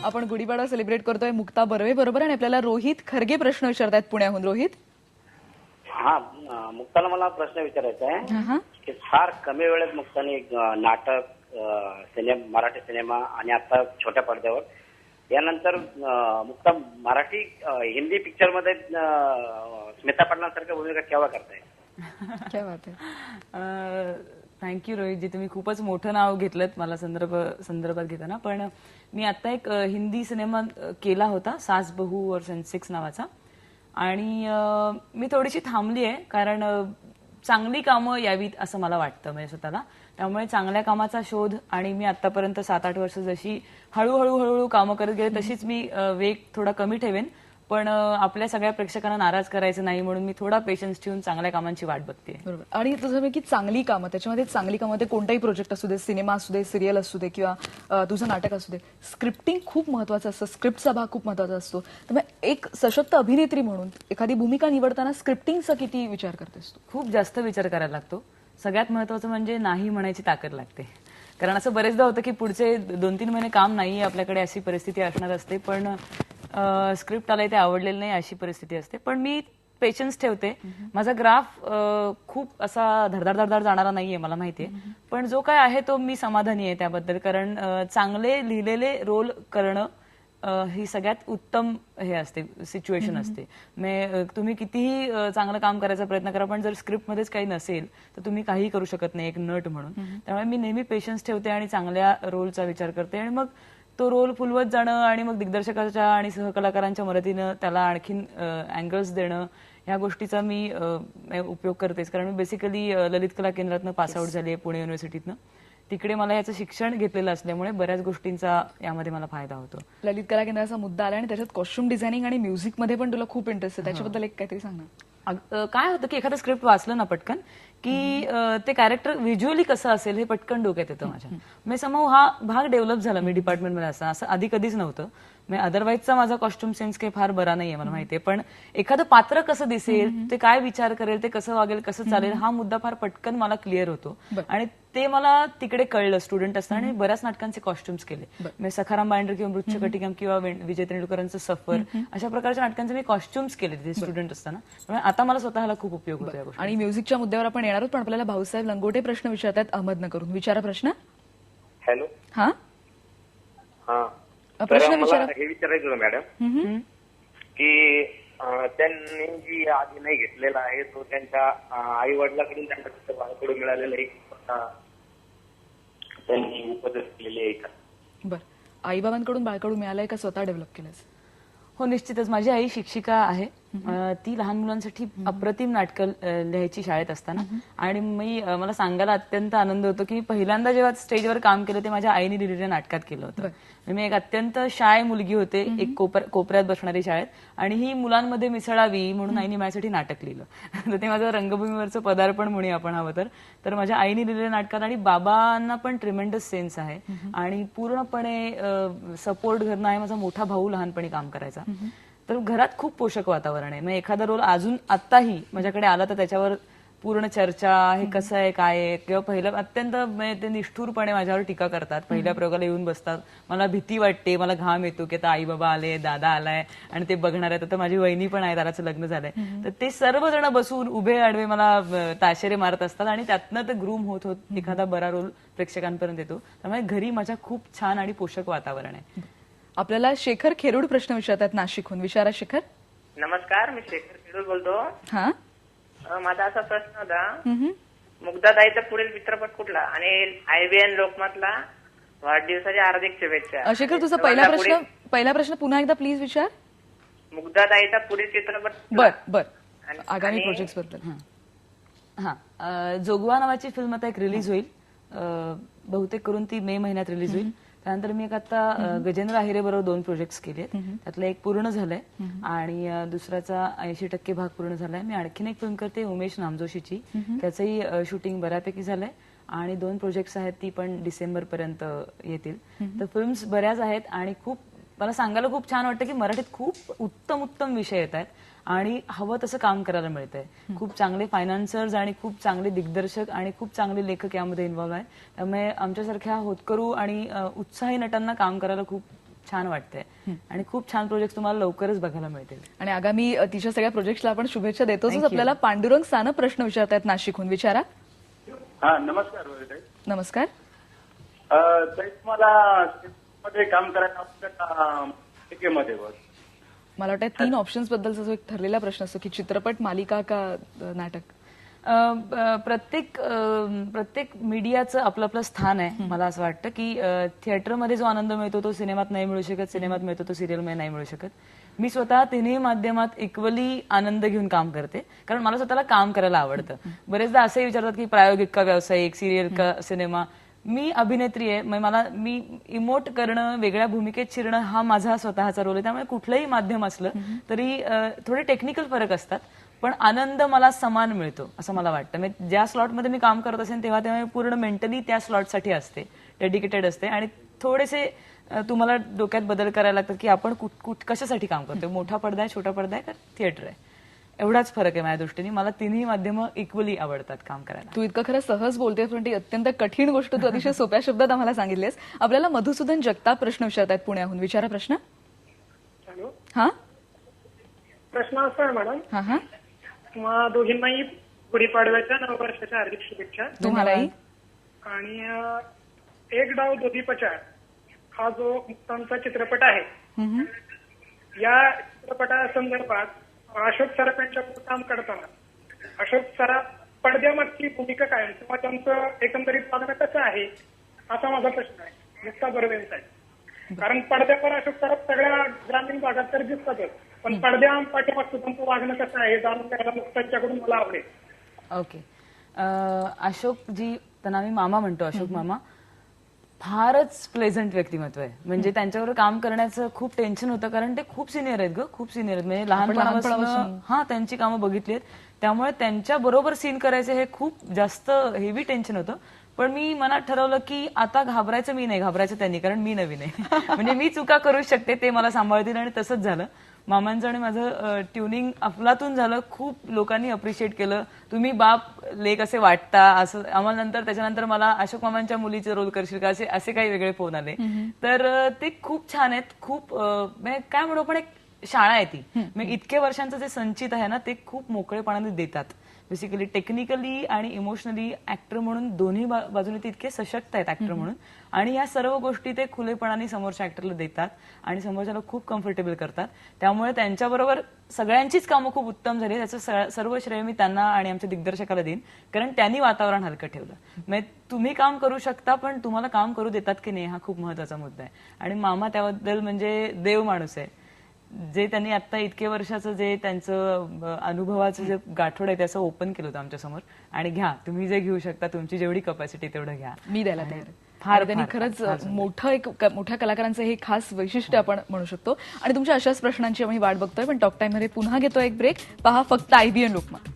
आपण गुढीपाडवा सेलिब्रेट करतोय मुक्ता बर्वे बरोबर आणि आपल्याला रोहित खरगे प्रश्न विचारतायत पुण्याहून. रोहित. हा मुक्ताला मला प्रश्न विचारायचा आहे की फार कमी वेळेत मुक्ताने एक नाटक, मराठी सिनेमा आणि आता छोट्या पडद्यावर यानंतर मुक्ता मराठी हिंदी पिक्चर मध्ये स्मिता पाटलांसारख्या भूमिका केव्हा करताय? क्या बात आहे. थँक्यू रोहितजी, तुम्ही खूपच मोठं नाव घेतलं मला संदर्भात घेताना. पण मी आता एक हिंदी सिनेमा केला होता, सास बहू और सेन्सेक्स नावाचा, आणि मी थोडीशी थांबली आहे कारण चांगली कामं यावीत असं मला वाटतं म्हणजे स्वतःला. त्यामुळे चांगल्या कामाचा शोध, आणि मी आतापर्यंत 7-8 वर्ष जशी हळूहळू कामं करत गेले तशीच मी वेग थोडा कमी ठेवेन. पण आपल्या सगळ्या प्रेक्षकांना नाराज करायचं नाही म्हणून मी थोडा पेशन्स ठेवून चांगल्या कामांची वाट बघते. बरोबर. आणि तुझं की चांगली कामं, त्याच्यामध्ये चांगली कामं ते कोणताही प्रोजेक्ट असू दे, सिनेमा असू दे, सिरियल असू दे किंवा तुझं नाटक असू दे, स्क्रिप्टिंग खूप महत्वाचं असतं, स्क्रिप्टचा भाग खूप महत्वाचा असतो. त्यामुळे एक सशक्त अभिनेत्री म्हणून एखादी भूमिका निवडताना स्क्रिप्टिंगचा किती विचार करतेस तू? खूप जास्त विचार करायला लागतो. सगळ्यात महत्वाचं म्हणजे नाही म्हणायची ताकद लागते. कारण असं बरेचदा होतं की पुढचे 2-3 महिने काम नाहीये आपल्याकडे, अशी परिस्थिती असणार असते. पण स्क्रिप्ट आलाय ते आवडलेलं नाही अशी परिस्थिती असते. पण मी पेशन्स ठेवते. माझा ग्राफ खूप असा धडधड जाणारा नाहीये मला माहितीये, पण जो काय आहे तो मी समाधानी आहे त्याबद्दल. कारण चांगले लिहिलेले रोल करणं ही सगळ्यात उत्तम हे असते, सिच्युएशन असते. तुम्ही कितीही चांगलं काम करायचा प्रयत्न करा, पण जर स्क्रिप्टमध्येच काही नसेल तर तुम्ही काही करू शकत नाही एक नट म्हणून. त्यामुळे मी नेहमी पेशन्स ठेवते आणि चांगल्या रोलचा विचार करते, आणि मग तो रोल फुलवत जाणं आणि मग दिग्दर्शकाच्या आणि सहकलाकारांच्या मदतीनं त्याला आणखीन अँगल्स देणं, ह्या गोष्टीचा मी उपयोग करतेच. कारण मी बेसिकली ललित कला केंद्रातनं पासआउट झाली आहे, पुणे युनिव्हर्सिटीतनं. तिकडे मला याचं शिक्षण घेतलेलं असल्यामुळे बऱ्याच गोष्टींचा यामध्ये मला फायदा होतो. ललित कला केंद्राचा मुद्दा आला आणि त्याच्यात कॉस्ट्युम डिझायनिंग आणि म्युझिक मध्ये पण तुला खूप इंटरेस्ट आहे, त्याच्याबद्दल एक काहीतरी सांग ना. काय होतं की एखादं स्क्रिप्ट वाचलं ना पटकन की ते कॅरेक्टर व्हिज्युअली कसं असेल हे पटकन डोक्यात येतं माझ्या. मी समोर हा भाग डेव्हलप झाला मी डिपार्टमेंटमध्ये असताना, असं आधी कधीच नव्हतं. अदरवाईजचा माझा कॉस्ट्युम सेन्स काही फार बरा नाहीये मला माहितीये, पण एखादं पात्र कसं दिसेल, ते काय विचार करेल, ते कसं वागेल, कसं चालेल, हा मुद्दा फार पटकन मला क्लिअर होतो. आणि ते मला तिकडे कळलं स्टुडंट असताना, आणि बऱ्याच नाटकांचे कॉस्ट्युम्स केले. मी सखाराम बाइंडर किंवा मृच्छकटिकम किंवा विजय तेंडुलकरांचं सफर, अशा प्रकारच्या नाटकांचे मी कॉस्ट्युम्स केले तिथे स्टुडंट असताना. त्यामुळे आता मला स्वतःला खूप उपयोग होतो या गोष्टी. आणि म्युझिकच्या मुद्द्यावर आपण येणार आहोत, पण आपल्याला भाऊसाहेब लंगोटे प्रश्न विचारतात अहमदनगरहून. विचारा प्रश्न. हॅलो. हा हा प्रश्न विचारा. हे विचारायचं होतं मॅडम की त्यांनी जी आधी नाही घेतलेला आहे तो त्यांच्या आई वडिलांकडून त्यांना बाळाकडून मिळालेला एक त्यांनी उपदेश केलेली आहे का? बरं, आई बाबांकडून बाळकडून मिळालंय का स्वतः डेव्हलप केलंस? हो, निश्चितच. माझी आई शिक्षिका आहे. ती लहान मुलांसाठी अप्रतिम नाटकं लिहायची शाळेत असताना, आणि मला सांगायला अत्यंत आनंद होतो की पहिल्यांदा जेव्हा स्टेजवर काम केलं ते माझ्या आईने लिहिलेल्या नाटकात केलं होतं. मी एक अत्यंत शाय मुलगी होते, एक कोपऱ्यात बसणारी शाळेत, आणि ही मुलांमध्ये मिसळावी म्हणून आईने माझ्यासाठी नाटक लिहिलं. तर ते माझं रंगभूमीवरचं पदार्पण म्हणूया आपण हवं तर माझ्या आईने लिहिलेल्या नाटकात. आणि बाबांना पण ट्रिमेंडस सेन्स आहे आणि पूर्णपणे सपोर्ट करणं आहे. माझा मोठा भाऊ लहानपणी काम करायचा, तर घरात खूप पोषक वातावरण आहे. मग एखादा रोल अजून आत्ताही माझ्याकडे आला तर त्याच्यावर पूर्ण चर्चा, हे कसं आहे काय आहे, किंवा पहिलं अत्यंत ते निष्ठुरपणे माझ्यावर टीका करतात. पहिल्या प्रयोगाला येऊन बसतात, मला भीती वाटते, मला घाम येतो की आता आई बाबा आले, दादा आलाय आणि ते बघणार आहेत. आता माझी वहिनी पण आहे, दादाचं लग्न झालंय, तर ते सर्वजण बसून उभे आडवे मला ताशेरे मारत असतात, आणि त्यातनं ते ग्रूम होत एखादा बरा रोल प्रेक्षकांपर्यंत येतो. त्यामुळे घरी माझ्या खूप छान आणि पोषक वातावरण आहे. आपल्याला शेखर खेरूड प्रश्न विचारतात नाशिकहून. विचारा शेखर. नमस्कार, मी शेखर खेरूड बोलतो. हा, माझा असा प्रश्न होता, मुग्धाताईचा पुढील चित्रपट कुठला, आणि IBN लोकमतला वाढदिवसाच्या हार्दिक शुभेच्छा. शेखर, तुझा पहिला प्रश्न पुन्हा एकदा प्लीज विचार. मुग्धाताईचा पुढील चित्रपट. बर आगामी प्रोजेक्ट बद्दल. हा, जोगवा नावाची फिल्म आता एक रिलीज होईल, बहुतेक करून ती मे महिन्यात रिलीज होईल. त्यानंतर मी एक आता गजेंद्र आहिरे बरोबर 2 प्रोजेक्ट्स केले, त्यातलं एक पूर्ण झालंय आणि दुसऱ्याचा 80% भाग पूर्ण झालाय. मी आणखीन एक फिल्म करते उमेश नामजोशीची, त्याचंही शूटिंग बऱ्यापैकी झालंय, आणि 2 प्रोजेक्ट्स आहेत ती पण डिसेंबर पर्यंत येतील. तर फिल्म्स बऱ्याच आहेत, आणि खूप मला सांगायला खूप छान वाटतं की मराठीत खूप उत्तम विषय येत आहेत आणि हवं तसं काम करायला मिळतंय. खूप चांगले फायनान्सर्स आणि खूप चांगले दिग्दर्शक आणि खूप चांगले लेखक यामध्ये इन्व्हॉल्व आहेत. त्यामुळे आमच्यासारख्या होतकरू आणि उत्साही नटांना काम करायला खूप छान वाटतंय आणि खूप छान प्रोजेक्ट तुम्हाला लवकरच बघायला मिळतील. आणि आगामी तिच्या सगळ्या प्रोजेक्ट्सला आपण शुभेच्छा देतोच. Thank you. आपल्याला पांडुरंग सानं प्रश्न विचारतायत नाशिकहून. विचारा. हा नमस्कार वैभवताई. नमस्कार. ताई तुम्हाला मध्ये काम करायला आवडतं का मालिकेमध्ये बस? मला वाटतं 3 ऑप्शन्स बद्दलचा जो एक ठरलेला प्रश्न असतो की चित्रपट, मालिका का नाटक. प्रत्येक मीडियाचं आपलं आपलं स्थान आहे. मला असं वाटतं की थिएटरमध्ये जो आनंद मिळतो तो सिनेमात नाही मिळू शकत, सिनेमात मिळतो तो सिरियलमध्ये नाही मिळू शकत. मी स्वतः तिन्ही माध्यमात इक्वली आनंद घेऊन काम करते, कारण मला स्वतःला काम करायला आवडतं. बरेचदा असंही विचारतात की प्रायोगिक का व्यावसायिक, सिरियल का सिनेमा. मी अभिनेत्री आहे, मी इमोट करणं, वेगळ्या भूमिकेत शिरणं हा माझा स्वतःचा रोल आहे. त्यामुळे कुठलंही माध्यम असलं तरी थोडे टेक्निकल फरक असतात, पण आनंद मला समान मिळतो असं मला वाटतं. म्हणजे ज्या स्लॉटमध्ये मी काम करत असेल तेव्हा मी पूर्ण मेंटली त्या स्लॉटसाठी असते, डेडिकेटेड असते. आणि थोडेसे तुम्हाला डोक्यात बदल करायला लागतात की आपण कशासाठी काम करतोय, मोठा पडदा आहे, छोटा पडदा आहे का थिएटर आहे, एवढाच फरक आहे माझ्या दृष्टीने. मला तिन्ही माध्यमं इक्वली आवडतात काम करायला. तू इतकं खरं सहज बोलतेस, पण ती अत्यंत कठीण गोष्ट तू अतिशय सोप्या शब्दात आम्हाला सांगितलीस. आपल्याला मधुसूदन जगताप प्रश्न विचारतायत पुण्याहून. विचारा प्रश्न. हॅलो, हा प्रश्न असा आहे मॅडम, हा हा तुम्हा दोघींनाही गुढीपाडव्याच्या नववर्षाच्या हार्दिक शुभेच्छा. तुम्हालाही. आणि एक डाव दोघी पचार हा जो मुक्तांचा चित्रपट आहे, या चित्रपटासंदर्भात अशोक सराफ यांच्याबरोबर काम करताना अशोक सराफ पडद्यामागची भूमिका काय किंवा त्यांचं एकंदरीत वागणं कसं आहे असा माझा प्रश्न आहे मुक्ता बर्वेंसाठी. कारण पडद्यावर अशोक सराफ सगळ्या ग्रामीण भागात तर दिसतातच, पण पडद्या पाठीमागचं त्यांचं वागणं कसं आहे जाणून घ्यायला मुक्तांच्याकडून मला आवडेल. ओके. अशोक जी, त्यांना आम्ही मामा म्हणतो, अशोक मामा फारच प्लेझंट व्यक्तिमत्व आहे. म्हणजे त्यांच्याबरोबर काम करण्याचं खूप टेन्शन होतं, कारण ते खूप सिनियर आहेत खूप सिनियर आहेत. म्हणजे लहानपणापासून त्यांची कामं बघितली आहेत, त्यामुळे त्यांच्या बरोबर सीन करायचे हे खूप जास्त हेवी टेन्शन होतं. पण मी मनात ठरवलं की आता घाबरायचं मी नाही, घाबरायचं त्यांनी, कारण मी नवीन आहे. म्हणजे मी चुका करू शकते, ते मला सांभाळतील. आणि तसंच झालं. मामांचं आणि माझं ट्युनिंग अफलातून झालं. खूप लोकांनी अप्रिशिएट केलं, तुम्ही बाप लेक असे वाटता असं. आम्हाला त्याच्यानंतर मला अशोक मामांच्या मुलीचे रोल करशील का असे काही वेगळे फोन आले. तर ते खूप छान आहेत. खूप काय म्हणू आपण, एक शाळा आहे ती. म्हणजे इतके वर्षांचं जे संचित आहे ना, ते खूप मोकळेपणाने देतात. बेसिकली टेक्निकली आणि इमोशनली ऍक्टर म्हणून दोन्ही बाजूने ते इतके सशक्त आहेत ऍक्टर म्हणून. आणि या सर्व गोष्टी ते खुलेपणाने समोरच्या ऍक्टरला देतात आणि समोरच्याला खूप कम्फर्टेबल करतात. त्यामुळे त्यांच्याबरोबर सगळ्यांचीच कामं खूप उत्तम झाली. त्याचं सर्व श्रेय मी त्यांना आणि आमच्या दिग्दर्शकाला देईन, कारण त्यांनी वातावरण हलकं ठेवलं. म्हणजे तुम्ही काम करू शकता, पण तुम्हाला काम करू देतात की नाही हा खूप महत्वाचा मुद्दा आहे. आणि मामा त्याबद्दल म्हणजे देव माणूस आहे. जे त्यांनी आता इतके वर्षाचं जे त्यांचं अनुभवाचं जे गाठोड आहे त्याचं ओपन केलं होतं आमच्या समोर. आणि घ्या, तुम्ही जे घेऊ शकता, तुमची जेवढी कपॅसिटी तेवढं घ्या. मी द्यायला तयार. त्यांनी खरंच मोठ्या कलाकारांचं हे खास वैशिष्ट्य आपण म्हणू शकतो. आणि तुमच्या अशाच प्रश्नांची आम्ही वाट बघतोय. पण टॉक टाइम मध्ये पुन्हा घेतो एक ब्रेक. पहा फक्त IBN लोकमत.